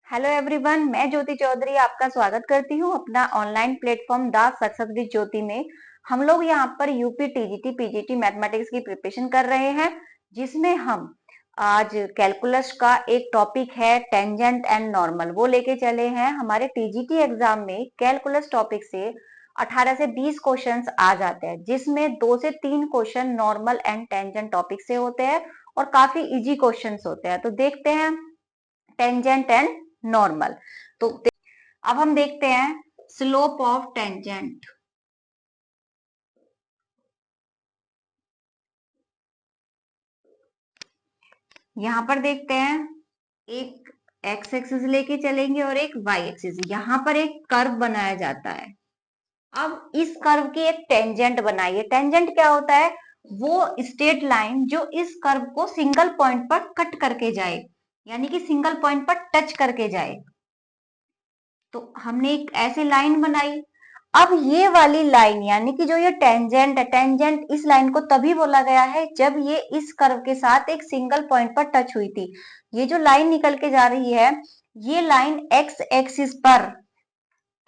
Hello everyone, मैं ज्योति चौधरी आपका स्वागत करती हूँ अपना online platform the success with Jyoti में। हम लोग यहाँ पर यूपी टीजीटी पीजीटी मैथमेटिक्स की प्रिपरेशन कर रहे हैं, जिसमें हम आज कैलकुलस का एक टॉपिक है टेंजेंट एंड नॉर्मल, वो लेके चले हैं। हमारे टीजीटी एग्जाम में कैलकुलस टॉपिक से 18 से 20 क्वेश्चंस आ जाते हैं, जिसमें 2 से 3 question normal and tangent topic से होते हैं और काफी इजी क्वेश्चंस होते हैं। तो देखते हैं टेंजेंट एंड नॉर्मल। तो अब हम देखते हैं स्लोप ऑफ टेंजेंट। यहां पर देखते हैं, एक एक्स एक्सिस लेके चलेंगे और एक वाई एक्सिस। यहां पर एक कर्व बनाया जाता है। अब इस कर्व की एक टेंजेंट बनाइए। टेंजेंट क्या होता है? वो स्ट्रेट लाइन जो इस कर्व को सिंगल पॉइंट पर कट करके जाए, यानी कि सिंगल पॉइंट पर टच करके जाए। तो हमने एक ऐसी लाइन बनाई। अब ये वाली लाइन यानी कि जो ये टेंजेंट है, टेंजेंट इस लाइन को तभी बोला गया है जब ये इस कर्व के साथ एक सिंगल पॉइंट पर टच हुई थी। ये जो लाइन निकल के जा रही है, ये लाइन एक्स एक्सिस पर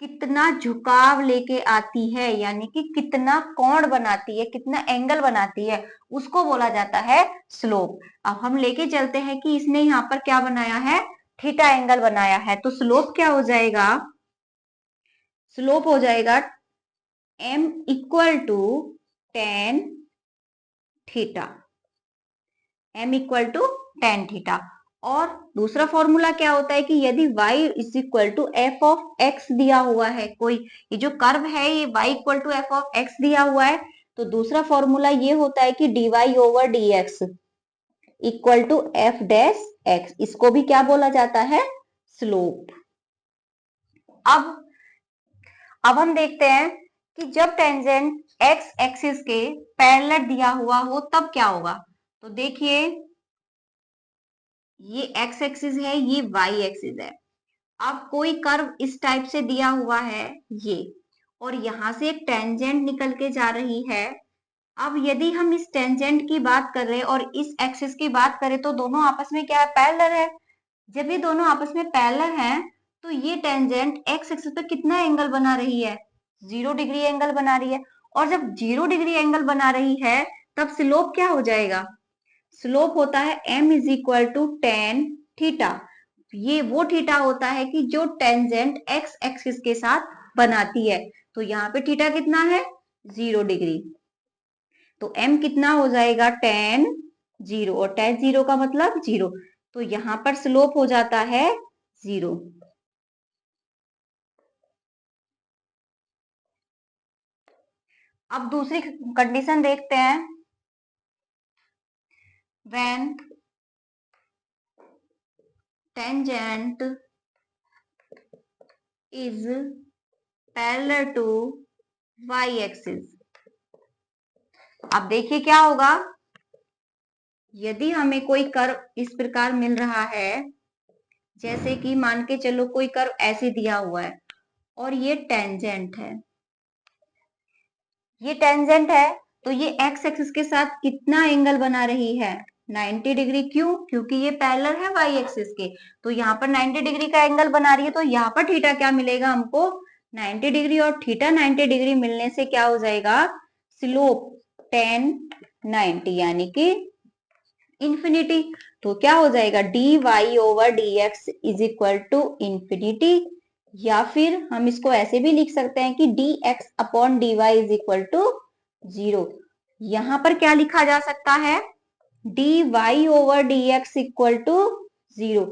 कितना झुकाव लेके आती है, यानी कि कितना कोण बनाती है, कितना एंगल बनाती है, उसको बोला जाता है स्लोप। अब हम लेके चलते हैं कि इसने यहाँ पर क्या बनाया है, थीटा एंगल बनाया है। तो स्लोप क्या हो जाएगा? स्लोप हो जाएगा m equal to tan theta. m equal to tan theta. और दूसरा फॉर्मूला क्या होता है कि यदि y is equal to f of x दिया हुआ है, कोई ये जो कर्व है ये y equal to f of x दिया हुआ है, तो दूसरा फॉर्मूला ये होता है कि dy over dx equal to f dash x. इसको भी क्या बोला जाता है? स्लोप। अब हम देखते हैं कि जब टेंजेंट एक्स एक्सिस के पैरेलल दिया हुआ हो तब क्या होगा। तो देखिए, ये एक्स एक्सिस है, ये वाई एक्सिस है। अब कोई कर्व इस टाइप से दिया हुआ है ये, और यहां से एक टेंजेंट निकल के जा रही है। अब यदि हम इस टेंजेंट की बात कर रहे हैं और इस एक्सिस की बात करें तो दोनों आपस में क्या है, पैरेलल है। जब ये दोनों आपस में पैरेलल हैं, तो ये टेंजेंट एक्स एक्सिस पे कितना एंगल बना रही है? 0 डिग्री एंगल बना रही है। और जब 0 डिग्री एंगल बना रही है, तब स्लोप क्या हो जाएगा? स्लोप होता है m is equal to tan theta. ये वो थीटा होता है कि जो टेंजेंट एक्स एक्सिस के साथ बनाती है। तो यहाँ पे थीटा कितना है? 0 डिग्री। तो m कितना हो जाएगा? टेन जीरो, और टेन जीरो का मतलब जीरो। तो यहां पर स्लोप हो जाता है 0। अब दूसरी कंडीशन देखते हैं। When tangent is parallel to y axis. अब देखिए क्या होगा, यदि हमें कोई कर्व इस प्रकार मिल रहा है, जैसे कि मान के चलो कोई कर्व ऐसे दिया हुआ है और ये टेंजेंट है, ये टेंजेंट है, तो ये एक्स एक्सिस के साथ कितना एंगल बना रही है? 90 डिग्री। क्यों? क्योंकि ये पैरेलल है वाई एक्सिस के। तो यहाँ पर 90 डिग्री का एंगल बना रही है, तो यहाँ पर थीटा क्या मिलेगा हमको? 90 डिग्री। और थीटा 90 डिग्री मिलने से क्या हो जाएगा? स्लोप टेन 90 यानी कि इंफिनिटी। तो क्या हो जाएगा? D y over d x is equal to infinity. या फिर हम इसको ऐसे भी लिख सकते हैं कि d x upon d y is equal to 0। यहां पर क्या लिखा जा सकता है? D y over d x equal to 0।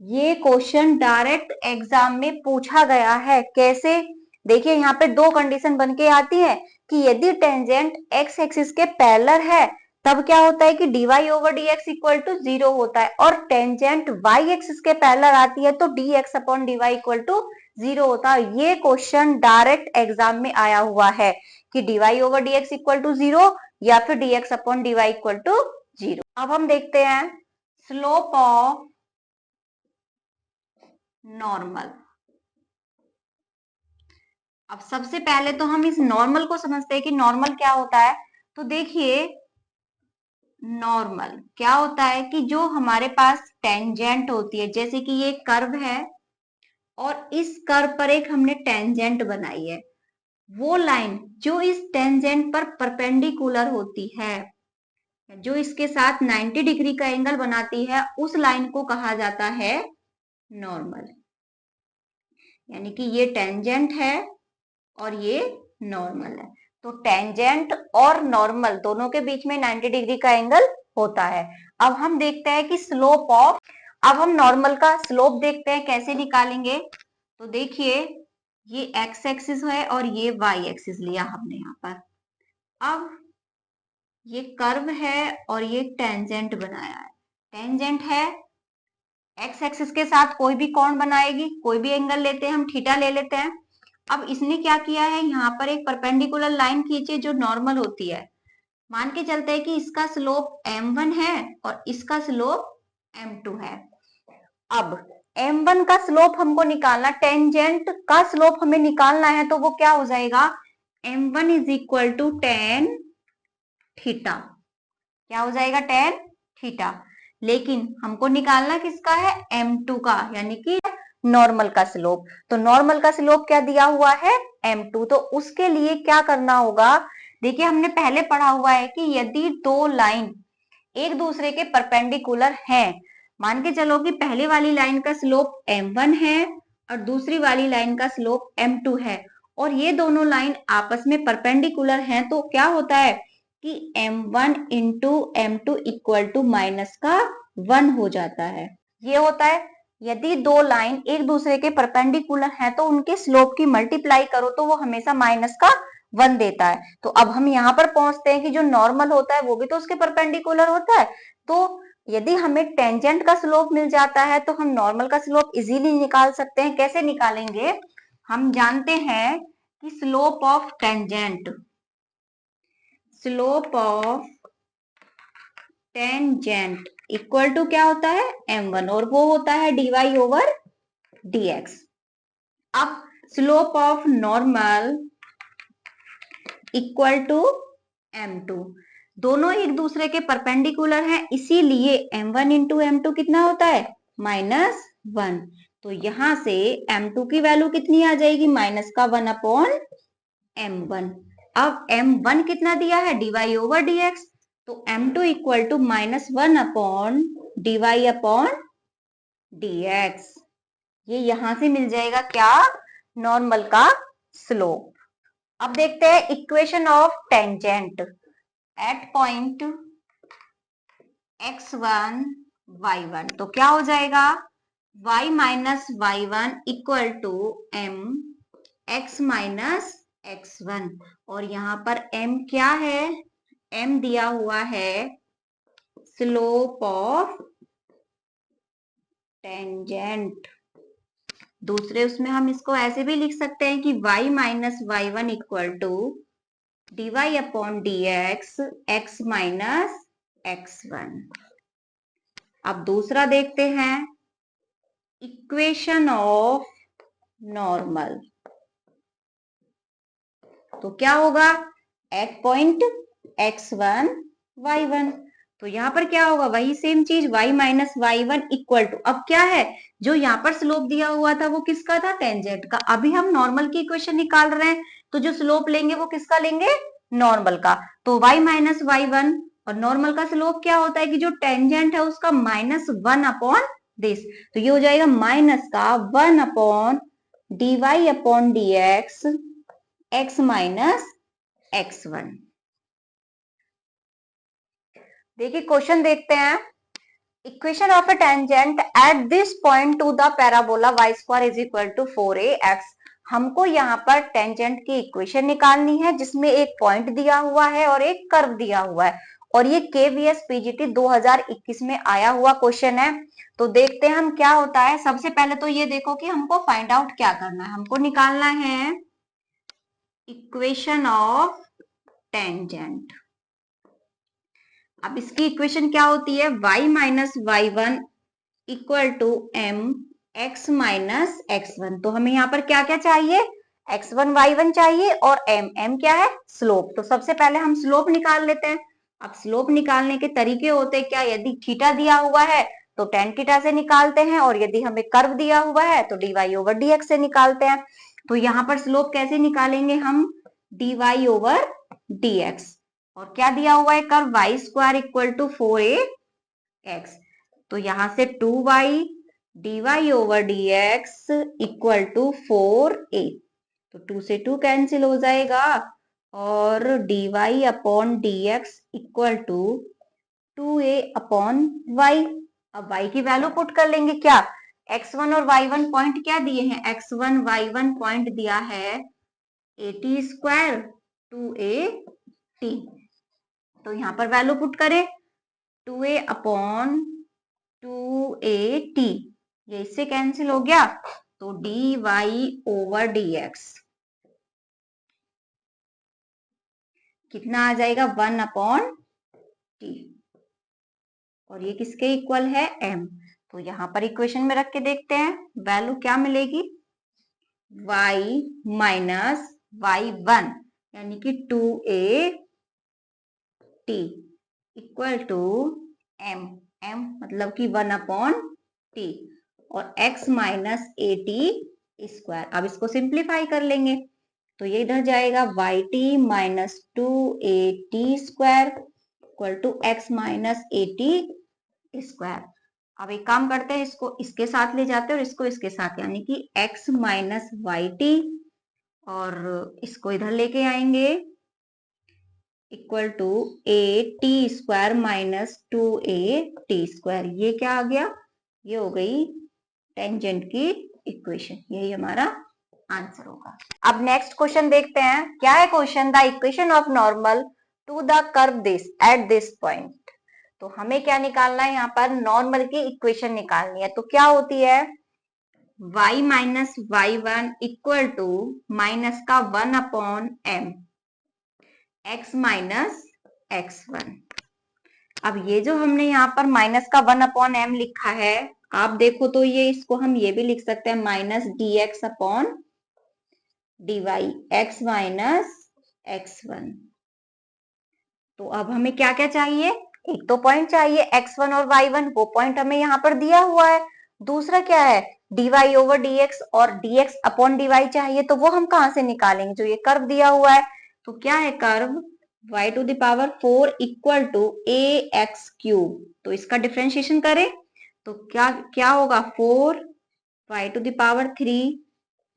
ये क्वेश्चन डायरेक्ट एग्जाम में पूछा गया है। कैसे? देखिए, यहाँ पे दो कंडीशन बन के आती है कि यदि टेंजेंट एक्स एक्सिस के पैरेलल है तब क्या होता है कि d y over d x equal to 0 होता है, और टेंजेंट वाई एक्सिस के पैरेलल आती है तो d x upon d y equal to 0 होता है। ये क्वेश्चन डायरेक्ट एग्जाम में आया हुआ है कि d y over d x equal to 0 या फिर d x upon d y equal to 0। अब हम देखते हैं स्लोप ऑफ नॉर्मल। अब सबसे पहले तो हम इस नॉर्मल को समझते हैं कि नॉर्मल क्या होता है। तो देखिए, नॉर्मल क्या होता है कि जो हमारे पास टेंजेंट होती है, जैसे कि ये कर्व है, और इस कर्व पर एक हमने टेंजेंट बनाई है, वो लाइन जो इस टेंजेंट पर परपेंडिकुलर होती है, जो इसके साथ 90 डिग्री का एंगल बनाती है, उस लाइन को कहा जाता है नॉर्मल। यानी कि ये टेंजेंट है और ये नॉर्मल है। तो टेंजेंट और नॉर्मल दोनों के बीच में 90 डिग्री का एंगल होता है। अब हम देखते हैं कि अब हम नॉर्मल का स्लोप देखते हैं कैसे निकालेंगे। तो देखिए, ये एक्स एक्सिस है और ये वाई एक्सिस लिया हमने यहाँ पर। अब ये कर्व है और ये टेंजेंट बनाया है। टेंजेंट है, एक्स एक्सिस के साथ कोई भी कोण बनाएगी, कोई भी एंगल लेते हैं हम, थीटा ले लेते हैं। अब इसने क्या किया है, यहाँ पर एक परपेंडिकुलर लाइन खींची जो नॉर्मल होती है। मान के चलते हैं कि इसका स्लोप m1 है और इसका स्लोप m2 है। अब m1 का स्लोप हमको निकालना, टेंजेंट का स्लोप हमें निकालना है, तो वो क्या हो जाएगा, m1 is equal to tan theta. क्या हो जाएगा, टेन थीटा। लेकिन हमको निकालना किसका है, m2 का, यानी कि नॉर्मल का स्लोप। तो नॉर्मल का स्लोप क्या दिया हुआ है, m2। तो उसके लिए क्या करना होगा, देखिए हमने पहले पढ़ा हुआ है कि यदि दो लाइन एक दूसरे के परपेंडिकुलर हैं, मान के चलो कि पहले वाली लाइन का स्लोप m1 है और दूसरी वाली लाइन का स्लोप m2 है, और ये दोनों लाइन आपस में परपेंडिकुलर हैं, तो क्या होता है कि m1 into m2 equal to minus का 1 हो जाता है। ये होता है, यदि दो लाइन एक दूसरे के परपेंडिकुलर हैं तो उनके स्लोप की मल्टीप्लाई करो तो वो हमेशा माइनस का 1 देता है। तो अब हम यहाँ पर पहुंचते हैं कि जो नॉर्मल होता है वो भी तो उसके परपेंडिकुलर होता है। तो यदि हमें टेंजेंट का स्लोप मिल जाता है तो हम नॉर्मल का स्लोप इजीली निकाल सकते हैं। कैसे निकालेंगे, हम जानते हैं कि slope of tangent equal to क्या होता है, m1, और वो होता है dy ओवर dx। अब slope of normal equal to m2, दोनों एक दूसरे के परपेंडिकुलर हैं, इसीलिए m1 इंटू m2 कितना होता है, -1। तो यहां से m2 की वैल्यू कितनी आ जाएगी, माइनस का 1 अपॉन m1। अब m1 कितना दिया है, dy ओवर dx, तो m2 equal to -1 upon dy upon dx। ये यहां से मिल जाएगा क्या, नॉर्मल का स्लोप। अब देखते हैं equation of tangent at point x1 y1। तो क्या हो जाएगा, y minus y1 equal to m x minus x1, और यहां पर m क्या है, m दिया हुआ है स्लोप ऑफ टेंजेंट। दूसरे उसमें हम इसको ऐसे भी लिख सकते हैं कि y minus y1 equal to dy upon dx x minus x1। अब दूसरा देखते हैं, इक्वेशन ऑफ नॉर्मल। तो क्या होगा, एट पॉइंट x1 y1। तो यहां पर क्या होगा, वही सेम चीज, y minus y1 equal to, अब क्या है, जो यहाँ पर स्लोप दिया हुआ था वो किसका था, टेंजेंट का। अभी हम नॉर्मल की इक्वेशन निकाल रहे हैं, तो जो स्लोप लेंगे वो किसका लेंगे, नॉर्मल का। तो y माइनस y1, और नॉर्मल का स्लोप क्या होता है कि जो टेंजेंट है उसका -1 अपॉन दिस। तो ये हो जाएगा माइनस का 1 upon dy upon dx x minus x1। देखिए क्वेश्चन देखते हैं, equation of a tangent at this point to the parabola y square is equal to 4ax। हमको यहाँ पर टेंजेंट की इक्वेशन निकालनी है जिसमें एक पॉइंट दिया हुआ है और एक कर्व दिया हुआ है, और ये KVS PGT 2021 में आया हुआ क्वेश्चन है। तो देखते हैं हम क्या होता है। सबसे पहले तो ये देखो कि हमको फाइंड आउट क्या करना है, हमको निकालना है इक्वेशन ऑफ टेंजेंट। अब इसकी इक्वेशन क्या होती है, y minus y1 equal to m x minus x1। तो हमें यहाँ पर क्या क्या चाहिए, x1 y1 चाहिए, और m क्या है, स्लोप। तो सबसे पहले हम स्लोप निकाल लेते हैं। अब स्लोप निकालने के तरीके होते हैं क्या, यदि थीटा दिया हुआ है तो tan थीटा से निकालते हैं, और यदि हमें कर्व दिया हुआ है तो dy ओवर dx से निकालते हैं। तो यहाँ पर स्लोप कैसे निकालेंगे हम, dy ओवर dx, और क्या दिया हुआ है curve y square equal to 4ax, तो यहां से 2y dy over dx equal to 4a, तो 2 से 2 कैंसिल हो जाएगा, और dy upon dx equal to 2a upon y। अब y की वैल्यू पुट कर लेंगे, क्या x1 और y1 पॉइंट क्या दिए हैं, x1 y1 पॉइंट दिया है at स्क्वायर 2at, तो यहां पर वैल्यू पुट करें 2a अपॉन 2at, ये इससे कैंसिल हो गया, तो dy ओवर dx कितना आ जाएगा 1 अपॉन t, और ये किसके इक्वल है m। तो यहां पर इक्वेशन में रख के देखते हैं वैल्यू क्या मिलेगी, y माइनस y1 यानी कि 2at equal to m, m मतलब कि 1 अपॉन t, और x माइनस at स्क्वायर। अब इसको सिंप्लीफाई कर लेंगे, तो ये इधर जाएगा yt minus 2at square equal to x minus at square. अब एक काम करते हैं, इसको इसके साथ ले जाते हैं और इसको इसके साथ, यानी कि x माइनस yt, और इसको इधर लेके आएंगे equal to at square minus 2at square. ये क्या आ गया, ये हो गई टेंजेंट की इक्वेशन, यही हमारा आंसर होगा। अब नेक्स्ट क्वेश्चन देखते हैं, क्या है question, the equation of normal to the curve this at this point. तो हमें क्या निकालना है, यहाँ पर नॉर्मल की इक्वेशन निकालनी है। तो क्या होती है, y minus y1 equal to minus का 1 upon m x minus x1। अब ये जो हमने यहाँ पर माइनस का 1 अपॉन m लिखा है, आप देखो तो ये इसको हम ये भी लिख सकते हैं minus dx upon dy x minus x1। तो अब हमें क्या क्या चाहिए, एक तो पॉइंट चाहिए x1 और y1, वो पॉइंट हमें यहाँ पर दिया हुआ है। दूसरा क्या है, dy ओवर dx और dx अपॉन dy चाहिए, तो वो हम कहाँ से निकालेंगे, जो ये कर्व दिया हुआ है। तो क्या है curve y to the power 4 equal to ax cube, तो इसका डिफरेंशिएशन करें तो क्या क्या होगा, 4 y to the power 3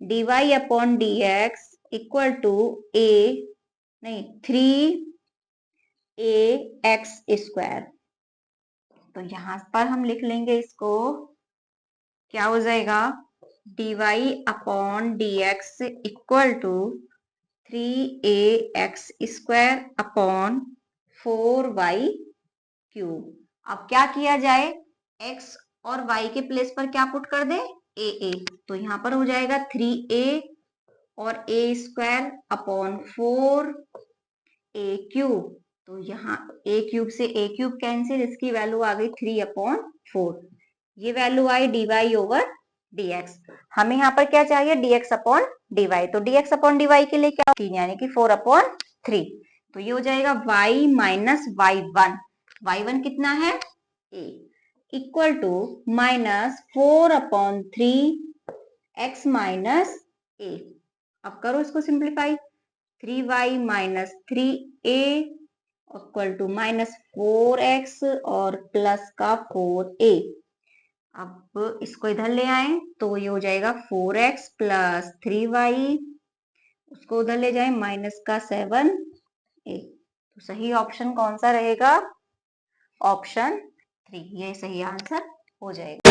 dy upon dx equal to a नहीं 3ax स्क्वायर। तो यहां पर हम लिख लेंगे इसको, क्या हो जाएगा, dy upon dx equal to 3ax square upon 4y cube. अब क्या किया जाए, x और y के प्लेस पर क्या पुट कर दे, a, तो यहां पर हो जाएगा 3a और a square upon 4a cube. तो यहाँ a क्यूब से a क्यूब कैंसिल, इसकी वैल्यू आ गई 3 अपॉन 4, ये वैल्यू आई dy ओवर dx। हमें यहाँ पर क्या चाहिए, dx अपॉन dy, तो dx अपॉन dy के लिए क्या, 3 यानी कि 4 अपॉन 3, तो ये हो जाएगा y माइनस y1, y1 कितना है a, equal to minus 4 upon 3 x minus a। अब करो इसको simplify, 3y minus 3a equal to minus 4x और प्लस का 4a। अब इसको इधर ले आए तो ये हो जाएगा 4x प्लस 3y, उसको उधर ले जाए माइनस का 7a। तो सही ऑप्शन कौन सा रहेगा, ऑप्शन 3, ये सही आंसर हो जाएगा।